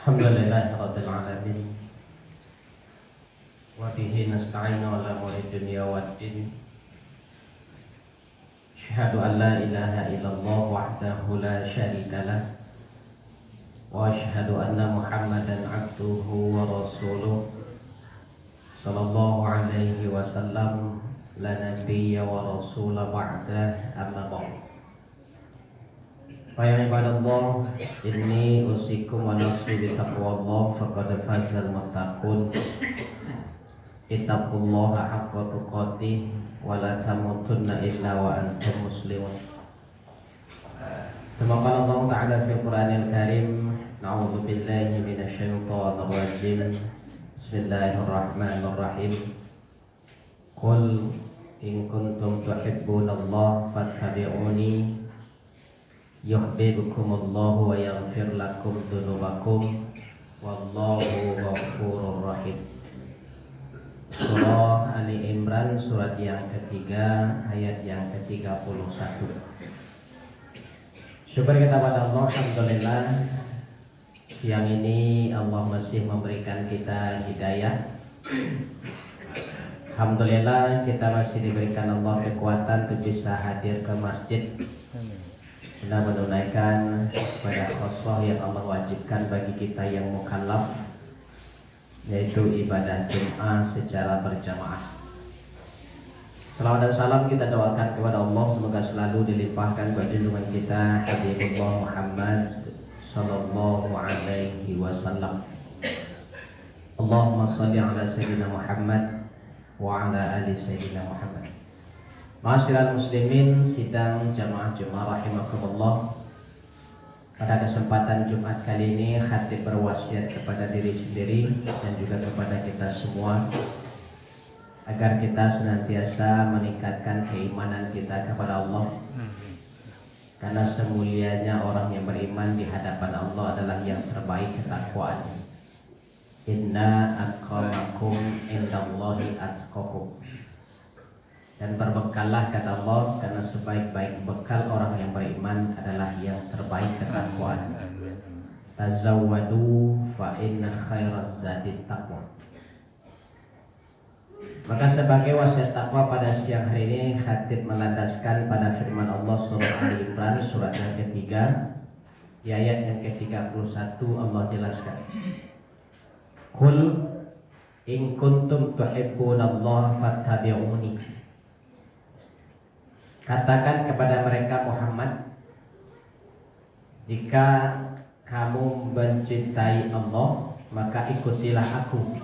Alhamdulillahi rabbil alamin wa bihi nasta'inu ala umuri dunya waddin. Asyhadu an la ilaha illallah wahdahu la syarika lah wa asyhadu anna Muhammadan abduhu wa rasuluh sallallahu alaihi wasallam la nabiyya wa rasula ba'da amma ba'd. Ya ibadallah, inni usikum wa nafsi bitaqwallah faqad fazal muttaqun. Ittaqullaha haqqa tuqatih wa la tamutunna illa wa antum muslimun. Kama qala Allah Ta'ala fi Qur'anil Karim, na'udzu billahi minasyaitonir rajim. Bismillahirrahmanirrahim. Qul in kuntum tuhibbunallaha fattabi'uni yuhibbukumullahu wa yaghfir lakum dzunubakum wallahu ghafurur rahim. Surah Ali Imran surat yang ketiga ayat yang ke-31. Syukur kita pada Allah, alhamdulillah siang ini Allah masih memberikan kita hidayah. Alhamdulillah kita masih diberikan Allah kekuatan untuk bisa hadir ke masjid kita menunaikan pada khosoh yang Allah wajibkan bagi kita yang mukallaf, yaitu ibadah Jum'ah secara berjamaah. Salawat dan salam kita doakan kepada Allah semoga selalu dilimpahkan bagi junjungan kita Habibullah Muhammad sallallahu alaihi wasallam. Allahumma shalli ala sayyidina Muhammad wa ala ali sayyidina Muhammad. Ma'asyiral muslimin, sidang jamaah Jumat rahimakumullah. Pada kesempatan Jumat kali ini khatib berwasiat kepada diri sendiri dan juga kepada kita semua agar kita senantiasa meningkatkan keimanan kita kepada Allah. Karena semulianya orang yang beriman di hadapan Allah adalah yang terbaik ketakwaannya. Inna akramakum indallahi atqakum. Dan berbekallah kata Allah, karena sebaik-baik bekal orang yang beriman adalah yang terbaik ketakwaan. Tazawwadu fa inna khairaz zadi taqwa. Maka sebagai wasiat takwa pada siang hari ini khatib melandaskan pada firman Allah surah Ali Imran surat yang ketiga di ayat yang ke-31. Allah jelaskan, Qul in kuntum tuhibbunallaha fattabi'uni. Katakan kepada mereka Muhammad, jika kamu mencintai Allah maka ikutilah aku.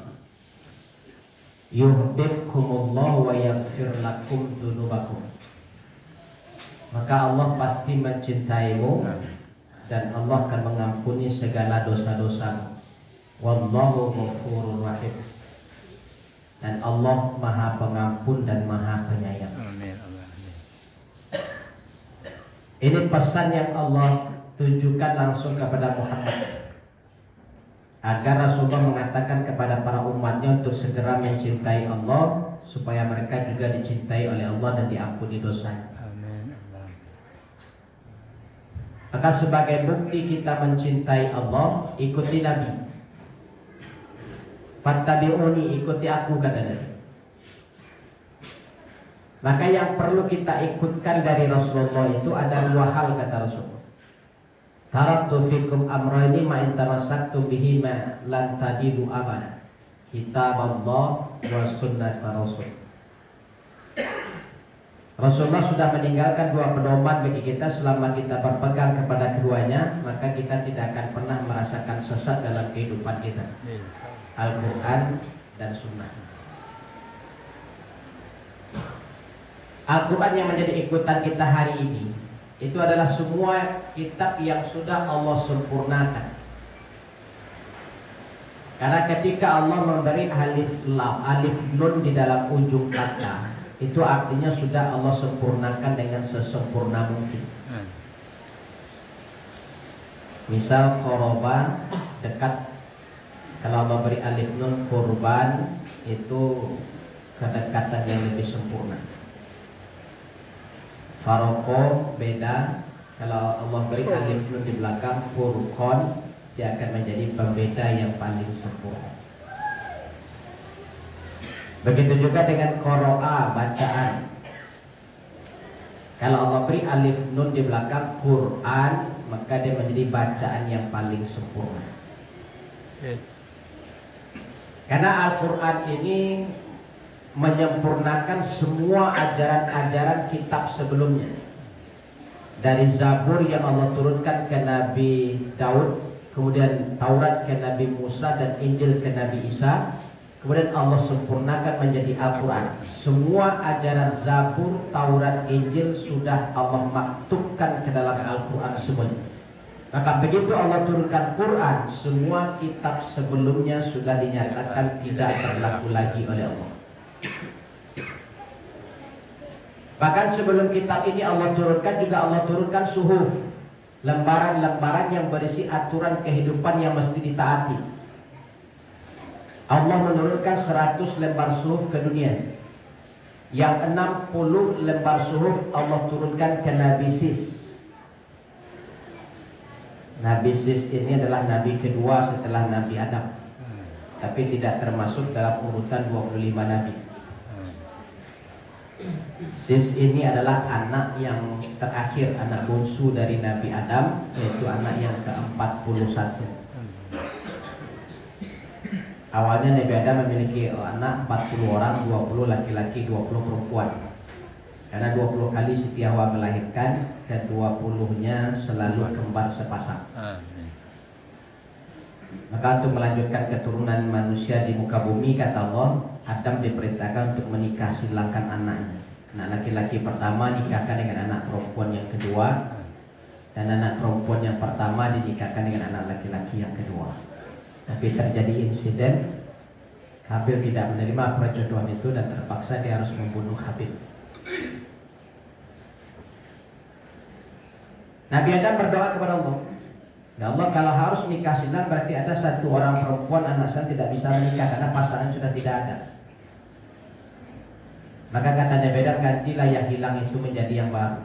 Yuhibbukumullahu wa yaghfir lakum dzunubakum. Maka Allah pasti mencintaimu dan Allah akan mengampuni segala dosa-dosamu. Wallahu ghafurur rahim. Dan Allah Maha Pengampun dan Maha Penyayang. Ini pesan yang Allah tunjukkan langsung kepada Muhammad agar Rasulullah mengatakan kepada para umatnya untuk segera mencintai Allah supaya mereka juga dicintai oleh Allah dan diampuni dosanya. Maka sebagai bukti kita mencintai Allah, ikuti Nabi. Fattabi'uni, ikuti aku, kata Nabi. Maka yang perlu kita ikutkan dari Rasulullah itu ada dua hal, kata Rasulullah. Taraktu fikum amrayni ma in tamassaktum bihi ma lan tadidu abada. Kitab Allah wa sunnat Rasul. Rasulullah sudah meninggalkan dua pedoman bagi kita. Selama kita berpegang kepada keduanya, maka kita tidak akan pernah merasakan sesat dalam kehidupan kita. Al-Quran dan Sunnah. Al-Quran yang menjadi ikutan kita hari ini itu adalah semua kitab yang sudah Allah sempurnakan. Karena ketika Allah memberi alif lam, alif nun di dalam ujung kata, itu artinya sudah Allah sempurnakan dengan sesempurna mungkin. Misal qoroba, dekat. Kalau Allah beri alif nun, kurban, itu kedekatan yang lebih sempurna. Faroko, beda. Kalau Allah beri alif nun di belakang, furqon, dia akan menjadi pembeda yang paling sempurna. Begitu juga dengan qira'a, bacaan. Kalau Allah beri alif nun di belakang Quran, maka dia menjadi bacaan yang paling sempurna. Karena Al-Quran ini menyempurnakan semua ajaran-ajaran kitab sebelumnya. Dari Zabur yang Allah turunkan ke Nabi Daud, kemudian Taurat ke Nabi Musa, dan Injil ke Nabi Isa, kemudian Allah sempurnakan menjadi Al-Quran. Semua ajaran Zabur, Taurat, Injil sudah Allah maktubkan ke dalam Al-Quran semuanya. Maka begitu Allah turunkan Quran, semua kitab sebelumnya sudah dinyatakan tidak berlaku lagi oleh Allah. Bahkan sebelum kitab ini Allah turunkan, juga Allah turunkan suhuf, lembaran-lembaran yang berisi aturan kehidupan yang mesti ditaati. Allah menurunkan 100 lembar suhuf ke dunia. Yang 60 lembar suhuf Allah turunkan ke Nabi Sis. Nabi Sis ini adalah nabi kedua setelah Nabi Adam, tapi tidak termasuk dalam urutan 25 nabi. Sis ini adalah anak yang terakhir, anak bungsu dari Nabi Adam, yaitu anak yang ke-41. Awalnya Nabi Adam memiliki anak 40 orang, 20 laki-laki, 20 perempuan. Karena 20 kali Siti Hawa melahirkan, ke-20-nya selalu kembar sepasang. Maka untuk melanjutkan keturunan manusia di muka bumi, kata Allah, Adam diperintahkan untuk menikah silakan anaknya. Anak laki-laki pertama nikahkan dengan anak perempuan yang kedua, dan anak perempuan yang pertama dinikahkan dengan anak laki-laki yang kedua. Tapi terjadi insiden, Habil tidak menerima perjodohan itu dan terpaksa dia harus membunuh Habil. Nabi Adam berdoa kepada Allah, ya Allah, kalau harus nikah silang berarti ada satu orang perempuan anak saya tidak bisa menikah karena pasangan sudah tidak ada. Maka kata Nabi Adam, gantilah yang hilang itu menjadi yang baru.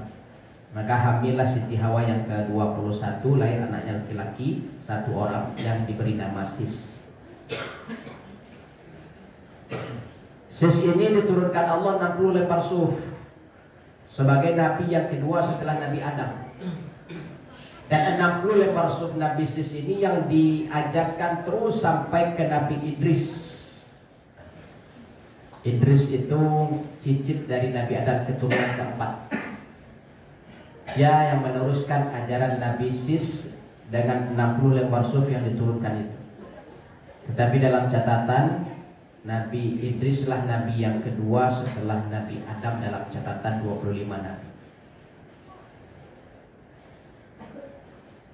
Maka hamillah Siti Hawa yang ke-21, lahir anaknya laki-laki, satu orang yang diberi nama Sis. Sis ini diturunkan Allah 60 lembar suhuf sebagai nabi yang kedua setelah Nabi Adam. Dan 60 lembar suhuf Nabi Sis ini yang diajarkan terus sampai ke Nabi Idris. Idris itu cicit dari Nabi Adam, keturunan keempat. Dia yang meneruskan ajaran Nabi Sis dengan 60 lembar suhuf yang diturunkan itu. Tetapi dalam catatan, Nabi Idris lah nabi yang kedua setelah Nabi Adam dalam catatan 25 nabi.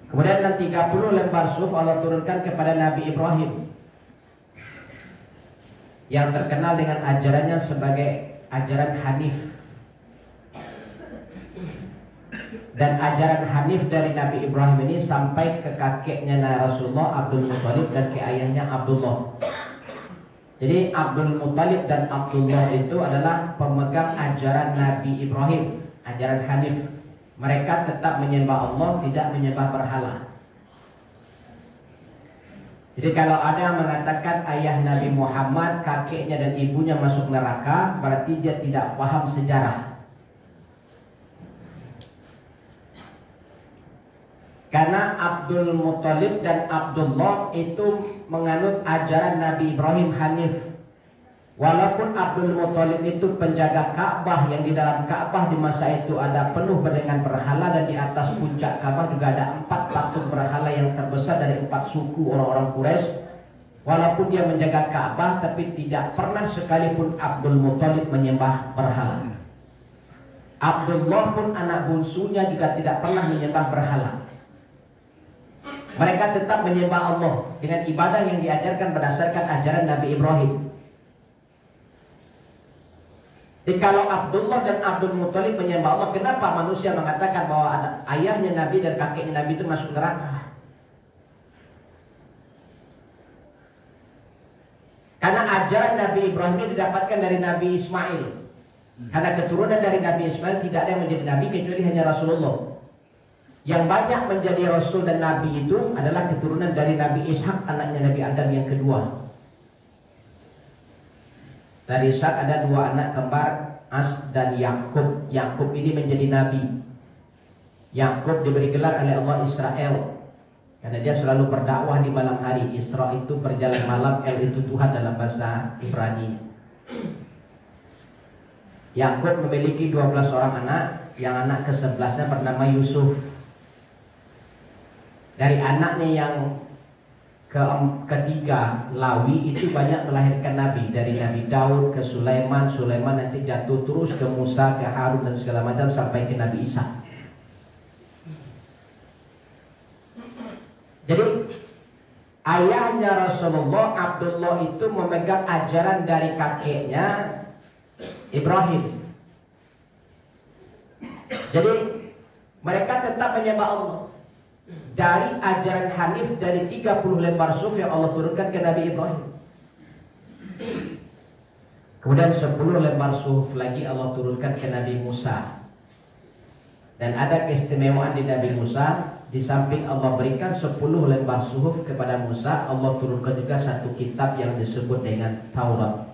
Kemudian 30 lembar suhuf Allah turunkan kepada Nabi Ibrahim, yang terkenal dengan ajarannya sebagai ajaran Hanif. Dan ajaran Hanif dari Nabi Ibrahim ini sampai ke kakeknya Rasulullah Abdul Muttalib dan ke ayahnya Abdullah. Jadi Abdul Muttalib dan Abdullah itu adalah pemegang ajaran Nabi Ibrahim, ajaran Hanif. Mereka tetap menyembah Allah, tidak menyembah berhala. Jadi kalau ada yang mengatakan ayah Nabi Muhammad, kakeknya dan ibunya masuk neraka, berarti dia tidak paham sejarah. Karena Abdul Muttalib dan Abdullah itu menganut ajaran Nabi Ibrahim Hanif. Walaupun Abdul Muttalib itu penjaga Ka'bah, yang di dalam Ka'bah di masa itu ada penuh dengan berhala, dan di atas puncak Ka'bah juga ada 4 patung berhala yang terbesar dari 4 suku orang-orang Quraisy. Walaupun dia menjaga Ka'bah, tapi tidak pernah sekalipun Abdul Muttalib menyembah berhala. Abdullah pun anak bungsunya juga tidak pernah menyembah berhala. Mereka tetap menyembah Allah dengan ibadah yang diajarkan berdasarkan ajaran Nabi Ibrahim. Jadi kalau Abdullah dan Abdul Muttalib menyembah Allah, kenapa manusia mengatakan bahwa ayahnya Nabi dan kakeknya Nabi itu masuk neraka? Karena ajaran Nabi Ibrahim ini didapatkan dari Nabi Ismail. Karena keturunan dari Nabi Ismail tidak ada yang menjadi Nabi kecuali hanya Rasulullah. Yang banyak menjadi rasul dan nabi itu adalah keturunan dari Nabi Ishak, anaknya Nabi Adam yang kedua. Dari Ishak ada dua anak kembar, As dan Yakub. Yakub ini menjadi nabi. Yakub diberi gelar oleh Allah Israel karena dia selalu berdakwah di malam hari. Isra itu berjalan malam, El itu Tuhan dalam bahasa Ibrani. Yakub memiliki 12 orang anak, yang anak ke-11-nya bernama Yusuf. Dari anaknya yang ketiga, Lawi, itu banyak melahirkan nabi. Dari Nabi Daud ke Sulaiman, Sulaiman nanti jatuh terus ke Musa, ke Harun dan segala macam sampai ke Nabi Isa. Jadi ayahnya Rasulullah, Abdullah, itu memegang ajaran dari kakeknya Ibrahim. Jadi mereka tetap menyembah Allah dari ajaran Hanif, dari 30 lembar suhuf yang Allah turunkan ke Nabi Ibrahim. Kemudian 10 lembar suhuf lagi Allah turunkan ke Nabi Musa. Dan ada keistimewaan di Nabi Musa, di samping Allah berikan 10 lembar suhuf kepada Musa, Allah turunkan juga satu kitab yang disebut dengan Taurat.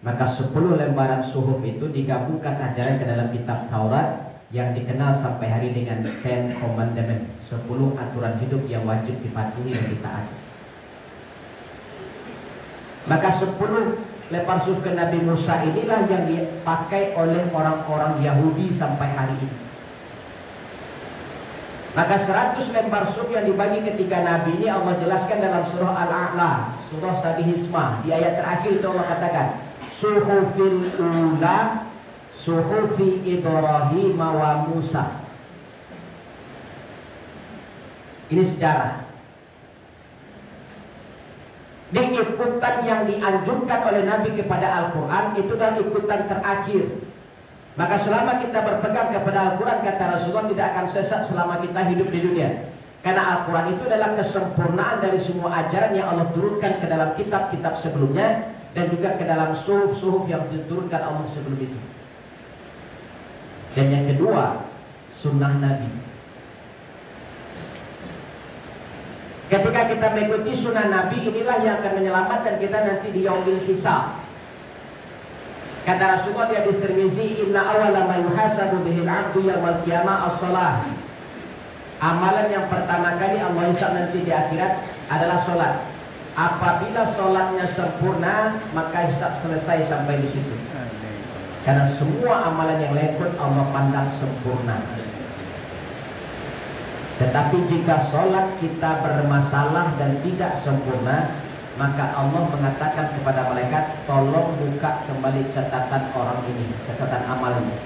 Maka 10 lembaran suhuf itu digabungkan ajaran ke dalam kitab Taurat yang dikenal sampai hari dengan Ten Commandment, 10 aturan hidup yang wajib dipatuhi dan ditaati. Maka 10 lembar suhuf ke Nabi Musa inilah yang dipakai oleh orang-orang Yahudi sampai hari ini. Maka 100 lembar suhuf yang dibagi ketiga Nabi ini Allah jelaskan dalam surah Al-A'la, surah Sabihisma. Di ayat terakhir itu Allah katakan, Suhufil ula Suhufi Ibrahim wa Musa. Ini sejarah. Ini ikutan yang dianjurkan oleh Nabi kepada Al-Quran, itu adalah ikutan terakhir. Maka selama kita berpegang kepada Al-Quran, kata Rasulullah, tidak akan sesat selama kita hidup di dunia. Karena Al-Quran itu adalah kesempurnaan dari semua ajaran yang Allah turunkan ke dalam kitab-kitab sebelumnya, dan juga ke dalam suhuf-suhuf yang diturunkan Allah sebelum itu. Dan yang kedua, sunnah Nabi. Ketika kita mengikuti sunnah Nabi, inilah yang akan menyelamatkan kita nanti di yaumil hisab. Kata Rasulullah di hadis Tirmizi, inna awwala ma yuhasabu bihil 'abdu yaumil qiyamah as-shalah. Amalan yang pertama kali Allah hisab nanti di akhirat adalah sholat. Apabila sholatnya sempurna, maka hisab selesai sampai di situ. Karena semua amalan yang lain pun Allah pandang sempurna. Tetapi jika sholat kita bermasalah dan tidak sempurna, maka Allah mengatakan kepada malaikat, tolong buka kembali catatan orang ini, catatan amalnya.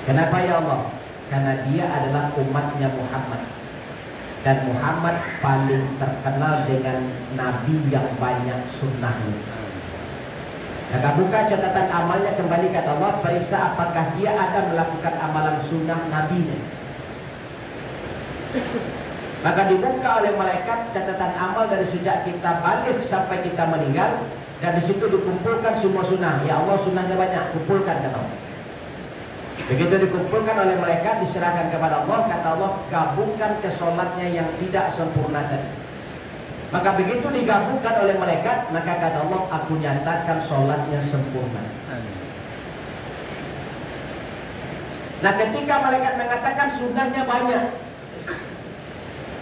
Kenapa ya Allah? Karena dia adalah umatnya Muhammad, dan Muhammad paling terkenal dengan nabi yang banyak sunnahnya. Maka buka catatan amalnya kembali, kata Allah, periksa apakah dia ada melakukan amalan sunnah nabinya. Maka dibuka oleh malaikat catatan amal dari sejak kita balik sampai kita meninggal, dan di situ dikumpulkan semua sunnah. Ya Allah, sunnahnya banyak, kumpulkan, kata Allah. Begitu dikumpulkan oleh malaikat, diserahkan kepada Allah, kata Allah, gabungkan ke sholatnya yang tidak sempurna tadi. Maka begitu digabungkan oleh malaikat, maka kata Allah, aku nyatakan sholatnya sempurna. Nah, ketika malaikat mengatakan sunnahnya banyak,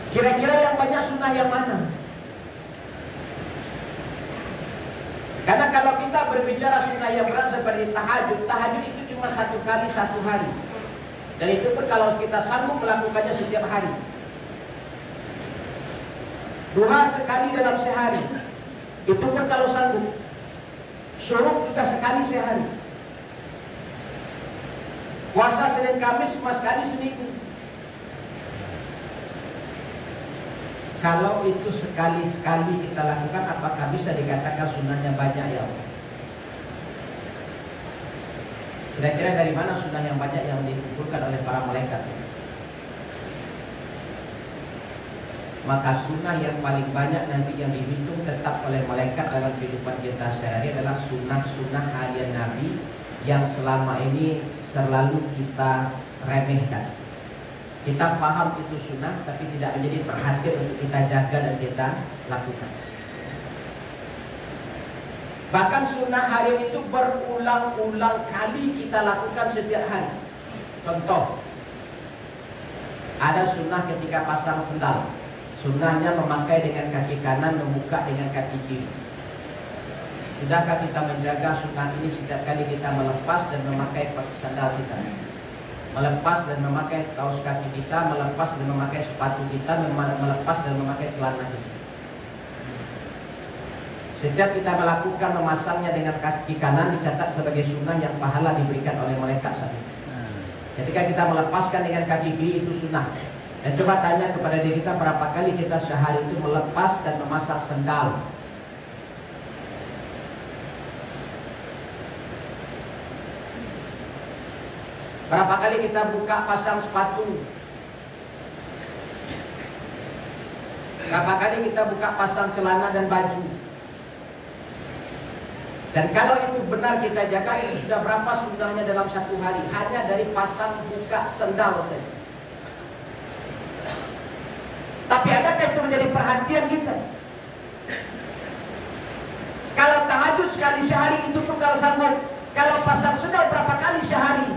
kira-kira yang banyak sunnah yang mana? Karena kalau kita berbicara sunnah yang berat seperti tahajud, tahajud itu cuma 1 kali 1 hari, dan itu pun kalau kita sanggup melakukannya setiap hari. Duha sekali dalam sehari, itu pun kalau sanggup. Syuruk juga sekali sehari. Puasa Senin Kamis cuma sekali seminggu. Kalau itu sekali-sekali kita lakukan, apakah bisa dikatakan sunnahnya banyak ya Allah? Kira-kira dari mana sunnah yang banyak yang dikumpulkan oleh para malaikat? Maka sunnah yang paling banyak nanti yang dihitung tetap oleh malaikat dalam kehidupan kita sehari adalah sunnah-sunnah harian Nabi yang selama ini selalu kita remehkan. Kita faham itu sunnah, tapi tidak menjadi perhatian untuk kita jaga dan kita lakukan. Bahkan sunnah harian itu berulang-ulang kali kita lakukan setiap hari. Contoh, ada sunnah ketika pasang sendal. Sunnahnya memakai dengan kaki kanan, membuka dengan kaki kiri. Sudahkah kita menjaga sunnah ini setiap kali kita melepas dan memakai sandal kita? Melepas dan memakai kaos kaki kita, melepas dan memakai sepatu kita, melepas dan memakai celana kita. Setiap kita melakukan memasangnya dengan kaki kanan dicatat sebagai sunnah yang pahala diberikan oleh malaikat saat itu. Ketika kita melepaskan dengan kaki kiri itu sunnah. Dan coba tanya kepada diri kita berapa kali kita sehari itu melepas dan memasang sandal. Berapa kali kita buka pasang sepatu? Berapa kali kita buka pasang celana dan baju? Dan kalau itu benar kita jaga, itu sudah berapa sunnahnya dalam satu hari? Hanya dari pasang buka sandal saja. Tapi adakah itu menjadi perhatian kita? Kalau tahajud sekali sehari itu pun kalau sanggup. Kalau pasang sandal berapa kali sehari?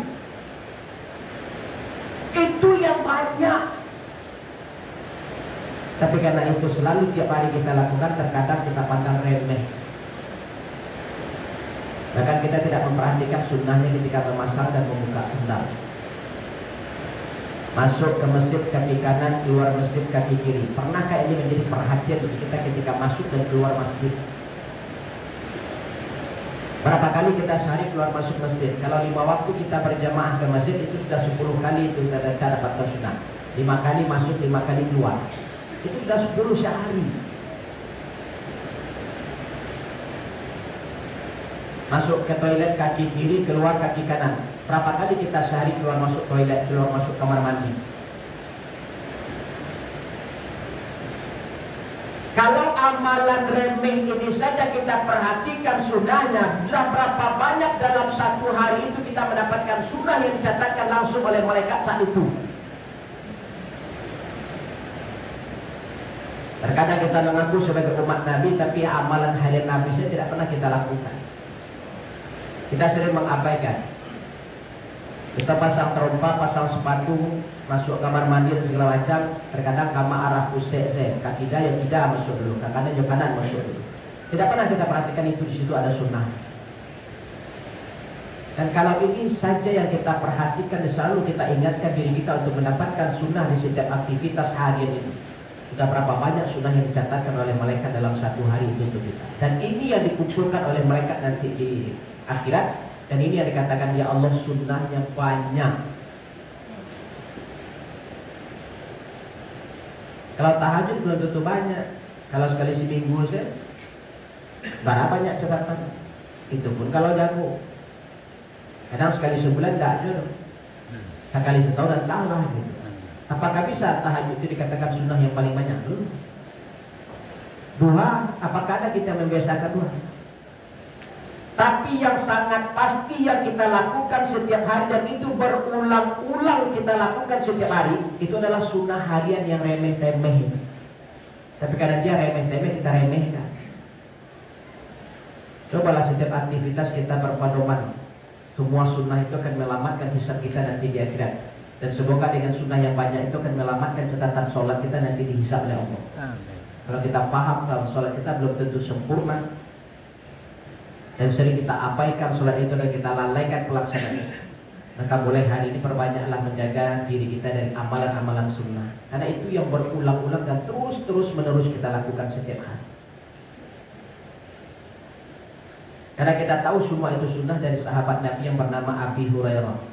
Itu yang banyak. Tapi karena itu selalu tiap hari kita lakukan, terkadang kita pandang remeh. Bahkan kita tidak memperhatikan sunnahnya ketika memasang dan membuka sandal. Masuk ke masjid kaki kanan, keluar masjid kaki kiri. Pernahkah ini menjadi perhatian bagi kita ketika masuk dan keluar masjid? Berapa kali kita sehari keluar masuk masjid? Kalau 5 waktu kita berjamaah ke masjid, itu sudah 10 kali itu kita dapatkan sunnah. 5 kali masuk, 5 kali keluar. Itu sudah 10 sehari. Masuk ke toilet kaki kiri, keluar kaki kanan. Berapa kali kita sehari keluar masuk toilet, keluar masuk kamar mandi? Kalau amalan remeh ini saja kita perhatikan sunnahnya, sudah berapa banyak dalam satu hari itu kita mendapatkan sunnah yang dicatatkan langsung oleh malaikat saat itu. Terkadang kita mengaku sebagai umat Nabi, tapi amalan harian Nabi saja tidak pernah kita lakukan. Kita sering mengabaikan. Kita pasang terompa, pasang sepatu, masuk kamar mandi dan segala macam. Terkadang kamar arah pusat saya, kaki yang tidak masuk dulu, kanan yang kanan masuk dulu. Tidak pernah kita perhatikan itu, di situ ada sunnah. Dan kalau ini saja yang kita perhatikan, selalu kita ingatkan diri kita untuk mendapatkan sunnah di setiap aktivitas harian ini. Sudah berapa banyak sunnah yang dicatatkan oleh malaikat dalam satu hari itu untuk kita. Dan ini yang dikumpulkan oleh malaikat nanti di akhirat. Dan ini yang dikatakan, ya Allah sunnahnya banyak. Kalau tahajud belum tentu banyak. Kalau sekali seminggu saya, berapa banyak catatan. Itu pun kalau jago. Kadang sekali sebulan tidak ada. Sekali setahun dan kalah gitu. Apakah bisa tahajud itu dikatakan sunnah yang paling banyak? Duha, apakah ada kita membiasakan duha? Tapi yang sangat pasti yang kita lakukan setiap hari, dan itu berulang-ulang kita lakukan setiap hari, itu adalah sunnah harian yang remeh-temeh. Tapi karena dia remeh-temeh, kita remehkan. Cobalah setiap aktivitas kita berpedoman. Semua sunnah itu akan melamatkan hisab kita nanti di akhirat. Dan semoga dengan sunnah yang banyak itu akan melamatkan catatan sholat kita nanti dihisab oleh Allah. Amin. Kalau kita paham kalau sholat kita belum tentu sempurna, dan sering kita abaikan sholat itu dan kita lalaikan pelaksanaannya, maka boleh hari ini perbanyaklah menjaga diri kita dari amalan-amalan sunnah. Karena itu yang berulang-ulang dan terus menerus kita lakukan setiap hari. Karena kita tahu semua itu sunnah dari sahabat Nabi yang bernama Abi Hurairah.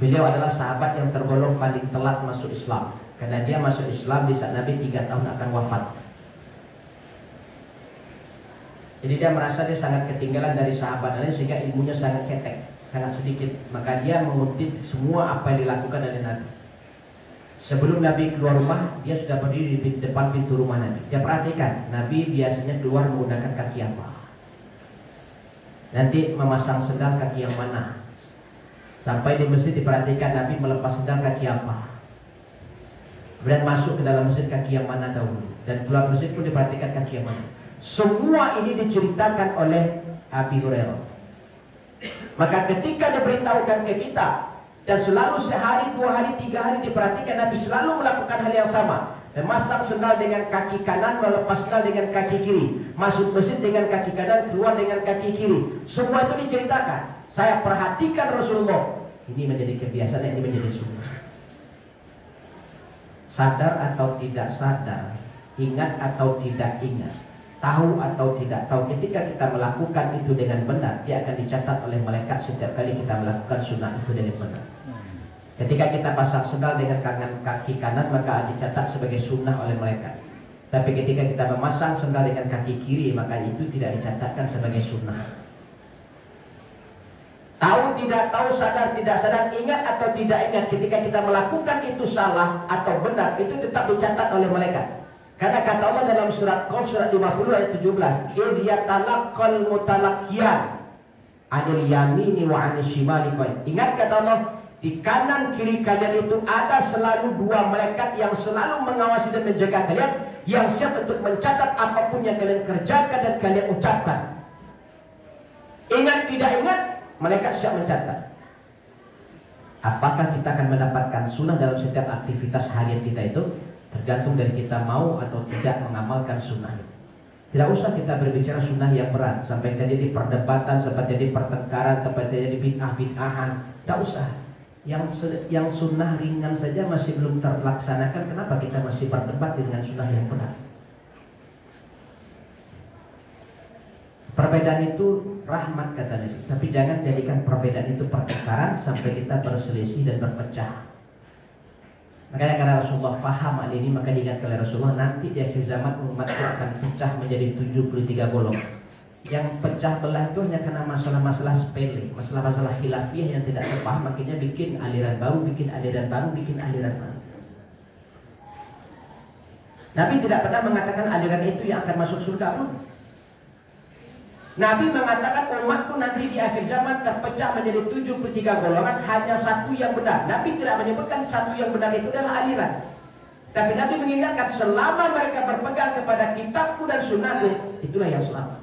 Beliau adalah sahabat yang tergolong paling telat masuk Islam. Karena dia masuk Islam di saat Nabi 3 tahun akan wafat. Jadi dia merasa dia sangat ketinggalan dari sahabat lain, sehingga ilmunya sangat cetek, sangat sedikit. Maka dia mengutip semua apa yang dilakukan oleh Nabi. Sebelum Nabi keluar rumah, dia sudah berdiri di depan pintu rumah Nabi. Dia perhatikan, Nabi biasanya keluar menggunakan kaki apa. Nanti memasang sendal kaki yang mana. Sampai di masjid diperhatikan Nabi melepas sendal kaki apa. Kemudian masuk ke dalam masjid kaki yang mana dahulu, dan keluar masjid pun diperhatikan kaki yang mana. Semua ini diceritakan oleh Abi Hurairah. Maka ketika diberitahukan ke kita, dan selalu sehari, 2 hari, 3 hari diperhatikan, Nabi selalu melakukan hal yang sama. Memasang sendal dengan kaki kanan, melepas sendal dengan kaki kiri, masuk masjid dengan kaki kanan, keluar dengan kaki kiri. Semua itu diceritakan. Saya perhatikan Rasulullah. Ini menjadi kebiasaan, ini menjadi sunnah. Sadar atau tidak sadar, ingat atau tidak ingat, tahu atau tidak tahu, ketika kita melakukan itu dengan benar, dia akan dicatat oleh malaikat setiap kali kita melakukan sunnah itu dengan benar. Ketika kita pasang sendal dengan kaki kanan, maka dicatat sebagai sunnah oleh malaikat. Tapi ketika kita memasang sendal dengan kaki kiri, maka itu tidak dicatatkan sebagai sunnah. Tahu tidak tahu, sadar tidak sadar, ingat atau tidak ingat, ketika kita melakukan itu salah atau benar, itu tetap dicatat oleh malaikat. Karena kata Allah dalam surat Qaf surat 50 ayat 17, "Idh yatalaqqal mutalaqqiyan 'anil yamini wa 'anil shimali." Ingat kata Allah, di kanan kiri kalian itu ada selalu 2 malaikat yang selalu mengawasi dan menjaga kalian, yang siap untuk mencatat apapun yang kalian kerjakan dan kalian ucapkan. Ingat tidak ingat, malaikat siap mencatat. Apakah kita akan mendapatkan sunnah dalam setiap aktivitas harian kita itu? Tergantung dari kita mau atau tidak mengamalkan sunnah itu. Tidak usah kita berbicara sunnah yang berat sampai terjadi perdebatan, sampai terjadi pertengkaran, sampai terjadi bid'ah-bid'ahan. Tidak usah. Yang sunnah ringan saja masih belum terlaksanakan, kenapa kita masih berdebat dengan sunnah yang berat? Perbedaan itu rahmat kata Nabi, tapi jangan jadikan perbedaan itu pertengkaran sampai kita berselisih dan berpecah. Makanya karena Rasulullah faham hal ini, maka diingat oleh Rasulullah, nanti di akhir zaman umat itu akan pecah menjadi 73 golongan. Yang pecah belah itu hanya karena masalah-masalah sepele, masalah-masalah khilafiyah yang tidak terpaham, akhirnya bikin aliran baru, bikin aliran baru, bikin aliran baru. Nabi tidak pernah mengatakan aliran itu yang akan masuk surga pun. Nabi mengatakan umatku nanti di akhir zaman terpecah menjadi 73 golongan, hanya satu yang benar. Nabi tidak menyebutkan satu yang benar itu adalah aliran. Tapi Nabi mengingatkan selama mereka berpegang kepada kitabku dan sunnahku, itulah yang selamat.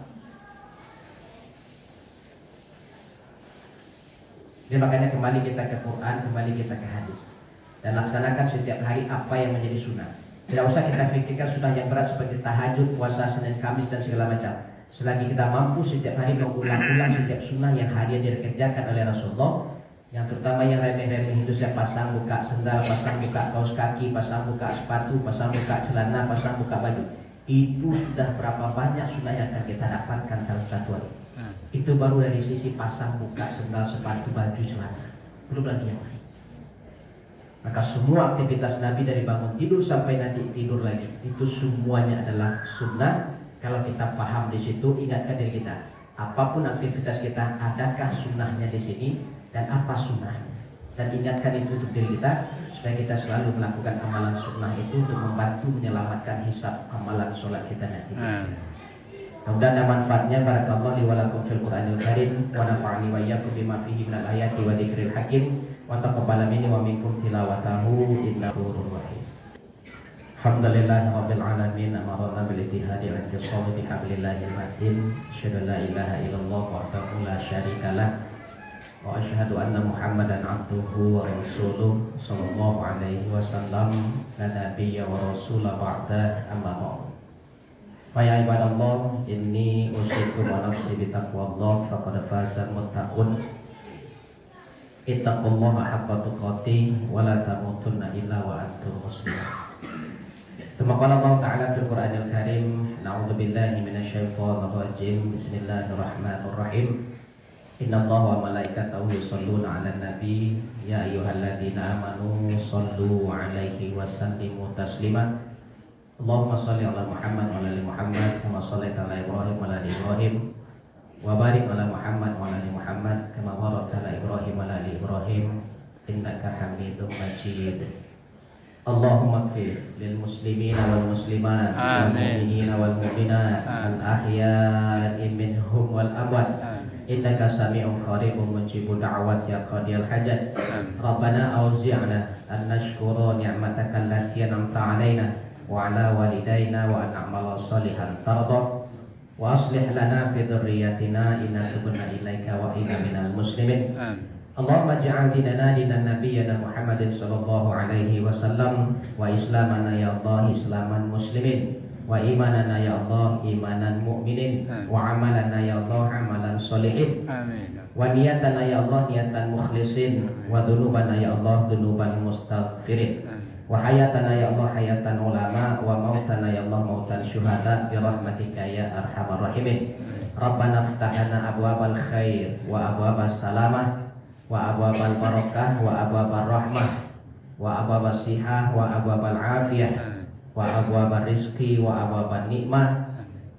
Jadi makanya kembali kita ke Quran, kembali kita ke hadis, dan laksanakan setiap hari apa yang menjadi sunnah. Tidak usah kita fikirkan sunnah yang berat seperti tahajud, puasa Senin, Kamis dan segala macam. Selagi kita mampu setiap hari mengulang-ulang setiap sunnah yang harian dikerjakan oleh Rasulullah, yang terutama yang remeh-remeh itu, saya pasang buka sendal, pasang buka kaos kaki, pasang buka sepatu, pasang buka celana, pasang buka baju, itu sudah berapa banyak sunnah yang akan kita dapatkan satu hari. Itu baru dari sisi pasang buka sendal, sepatu, baju, celana, belum lagi yang lain. Maka semua aktivitas Nabi dari bangun tidur sampai nanti tidur lagi, itu semuanya adalah sunnah. Kalau kita paham di situ, ingatkan diri kita, apapun aktivitas kita, adakah sunnahnya di sini dan apa sunnahnya? Dan ingatkan itu untuk diri kita supaya kita selalu melakukan amalan sunnah itu untuk membantu menyelamatkan hisab amalan sholat kita nanti. Mudah-mudahan manfaatnya. Barakallahu li wa lakum fil Qur'anil Karim wa nafa'ani wa iyyakum bima fihi minal ayati wa dzikril hakim wa taqabbal minni wa minkum tilawatahu innahu rahim. Alhamdulillah rabbil alamin, amarna bil ittihadi wa intisari bi hablillahil matin. Asyhadu an la ilaha illallah wahdahu la syarikalah wa asyhadu anna Muhammadan abduhu wa rasuluh sallallahu alaihi wasallam, la nabiyya wa rasula ba'da, amma ba'd. Fa ya ibadallah, inni usikum wa nafsi bi taqwallah faqad faza muttaqun. Ittaqullaha haqqa tuqatih wa la tamutunna illa wa antum muslimun. Tsumma qala Allah Ta'ala fil Qur'anil Karim, na'udzu billahi minasyaitonir rajim. Bismillahirrahmanirrahim. Innallaha wa malaikatahu yusholluna 'alan nabi ya ayyuhalladzina amanu shallu 'alaihi wa sallimu taslima. Allahumma shalli 'ala Muhammad wa 'ala ali Muhammad kama shallaita 'ala Ibrahim wa 'ala ali Ibrahim wa barik 'ala Muhammad wa 'ala ali Muhammad kama barakta 'ala Ibrahim wa 'ala ali Ibrahim innaka Hamidum Majid. Allahumma ighfir lil muslimina wal muslimat wal mu'minina wal mu'minat al ahya'i minhum wal amwat innaka sami'un qaribun mujibud da'wat ya qadiyal hajat. Rabbana auzi'na أن نشكر نعمتك التي أنعمت علينا وعلى والدينا وأن نعمل صالحا ترضى وأصلح لنا في ذريتنا إنا تبنا إليك وإنا من المسلمين اللهم اجعل ديننا دين نبينا محمد صلى الله عليه وسلم وإسلامنا يا الله إسلاما مسلمين وإيماننا يا الله إيمانا مؤمنين وعملنا يا الله عملا صالحين ونيتنا يا الله نية مخلصين وذنوبنا يا الله ذنوبا مستغفرين وحياتنا يا الله حياة علماء وموتنا يا الله موت الشهداء برحمتك يا أرحم الراحمين ربنا افتح لنا أبواب الخير وأبواب السلامة وأبواب البركة وأبواب الرحمة وأبواب الصحة وأبواب العافية وأبواب الرزق وأبواب النعمة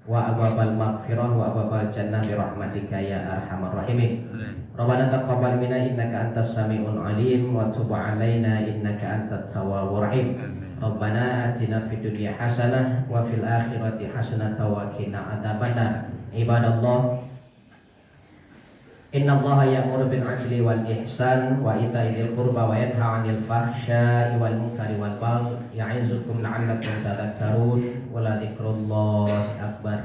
وأبواب المغفرة وأبواب الجنة برحمتك يا أرحم الراحمين ربنا تقبل منا إنك أنت السميع العليم وتب علينا إنك أنت التواب الرحيم ربنا آتنا في الدنيا حسنة وفي الآخرة حسنة وقنا عذاب النار عباد الله إن الله يأمر بالعدل والإحسان وإيتاء ذي القربى وينهى عن الفحشاء والمنكر والبغي يعظكم لعلكم تذكرون ولذكر الله أكبر